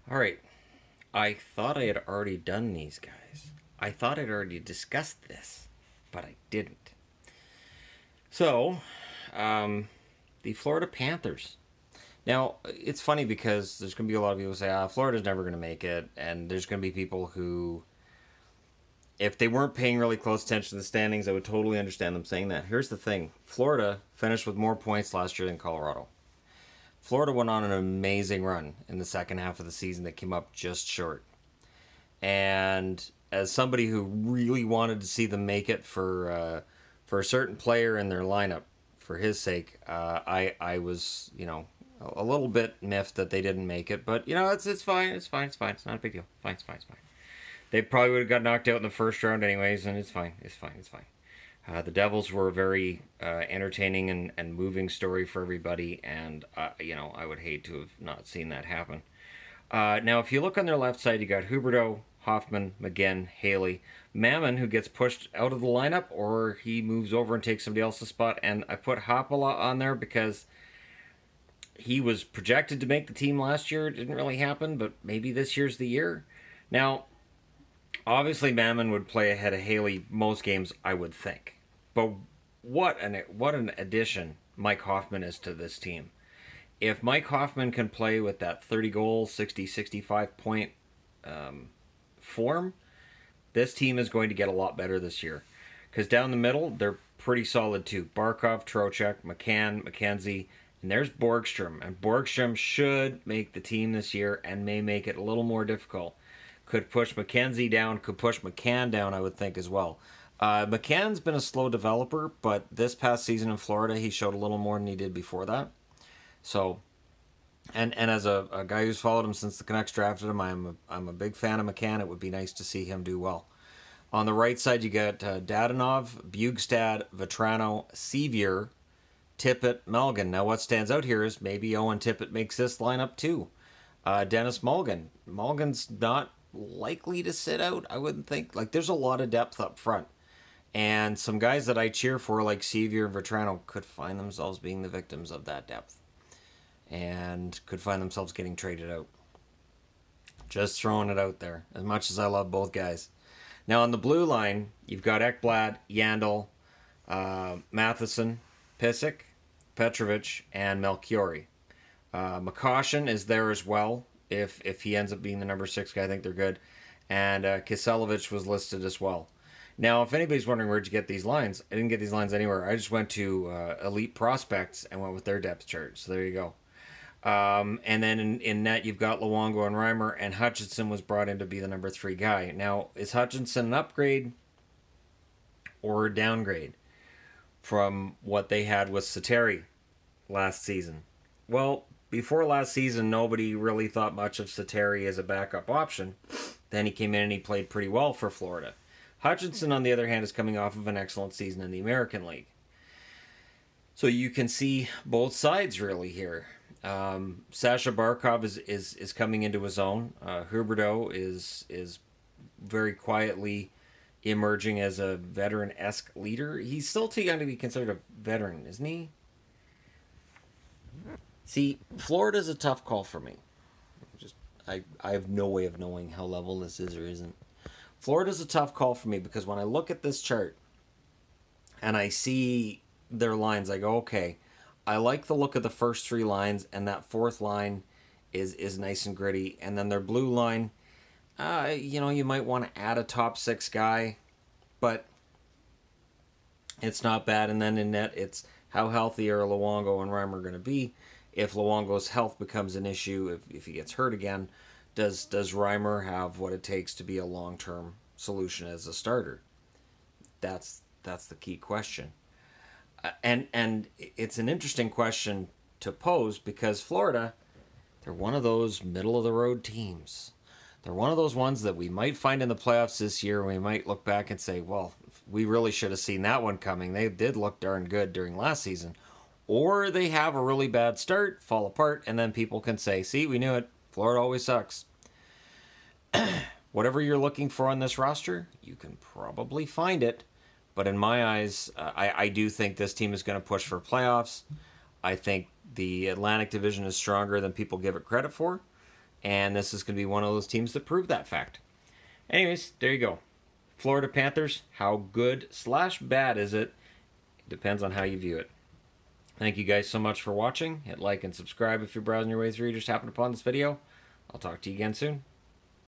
All right. I thought I had already done these guys. I thought I'd already discussed this, but I didn't. So, um, the Florida Panthers. Now, it's funny because there's going to be a lot of people who say, Florida's never going to make it. And there's going to be people who, if they weren't paying really close attention to the standings, I would totally understand them saying that. Here's the thing Florida finished with more points last year than Colorado. Florida went on an amazing run in the second half of the season that came up just short. And as somebody who really wanted to see them make it for a certain player in their lineup, for his sake, I was a little bit miffed that they didn't make it. But it's fine, it's not a big deal. It's fine. They probably would have got knocked out in the first round anyways, and it's fine. The Devils were a very entertaining and moving story for everybody, and I would hate to have not seen that happen. Now, if you look on their left side, you got Huberdeau, Hoffman, McGinn, Haley, Mammon, who gets pushed out of the lineup, or he moves over and takes somebody else's spot. And I put Hoppala on there because he was projected to make the team last year. It didn't really happen, but maybe this year's the year. Now, obviously, Mammon would play ahead of Haley most games, I would think. But what an addition Mike Hoffman is to this team. If Mike Hoffman can play with that 30 goal, 60, 65 point form, this team is going to get a lot better this year. Because down the middle, they're pretty solid too. Barkov, Trocheck, McCann, McKenzie, and there's Borgstrom. And Borgstrom should make the team this year and may make it a little more difficult. Could push McKenzie down, could push McCann down, I would think, as well. McCann's been a slow developer, but this past season in Florida, he showed a little more than he did before that. So, and as a guy who's followed him since the Canucks drafted him, I'm a big fan of McCann. It would be nice to see him do well. On the right side, you got Dadonov, Bugstad, Vetrano, Sevier, Tippett, Mulligan. Now, what stands out here is maybe Owen Tippett makes this lineup too. Dennis Mulligan. Mulligan's not likely to sit out, I wouldn't think. Like, there's a lot of depth up front. And some guys that I cheer for, like Sevier and Vetrano, could find themselves being the victims of that depth. And could find themselves getting traded out. Just throwing it out there, as much as I love both guys. Now, on the blue line, you've got Ekblad, Yandel, Matheson, Pissick, Petrovic, and Melchiori. McCaution is there as well. If he ends up being the number 6 guy, I think they're good. And Kiselevich was listed as well. Now, if anybody's wondering where'd you get these lines, I didn't get these lines anywhere. I just went to Elite Prospects and went with their depth chart. So there you go. And then in net, you've got Luongo and Reimer, and Hutchinson was brought in to be the number 3 guy. Now, is Hutchinson an upgrade or a downgrade from what they had with Sateri last season? Well, before last season, nobody really thought much of Sateri as a backup option. Then he came in and he played pretty well for Florida. Hutchinson, on the other hand, is coming off of an excellent season in the American League. So you can see both sides really here. Sasha Barkov is coming into his own. Huberdeau is very quietly emerging as a veteran-esque leader. He's still too young to be considered a veteran, isn't he? See, Florida's a tough call for me. I have no way of knowing how level this is or isn't. Florida's a tough call for me because when I look at this chart and I see their lines, I go, okay, I like the look of the first 3 lines, and that 4th line is nice and gritty. And then their blue line, you might want to add a top 6 guy, but it's not bad. And then in net, it's how healthy are Luongo and Reimer going to be? If Luongo's health becomes an issue, if he gets hurt again, does Reimer have what it takes to be a long-term solution as a starter? That's the key question. And it's an interesting question to pose because Florida, they're one of those middle-of-the-road teams. They're one of those ones that we might find in the playoffs this year, and we might look back and say, well, we really should have seen that one coming. They did look darn good during last season. Or they have a really bad start, fall apart, and then people can say, see, we knew it. Florida always sucks. Whatever you're looking for on this roster, you can probably find it. But in my eyes, I do think this team is going to push for playoffs. I think the Atlantic Division is stronger than people give it credit for. And this is going to be one of those teams that prove that fact. Anyways, there you go. Florida Panthers, how good/bad is it? It depends on how you view it. Thank you guys so much for watching. Hit like and subscribe if you're browsing your way through. You just happened upon this video. I'll talk to you again soon.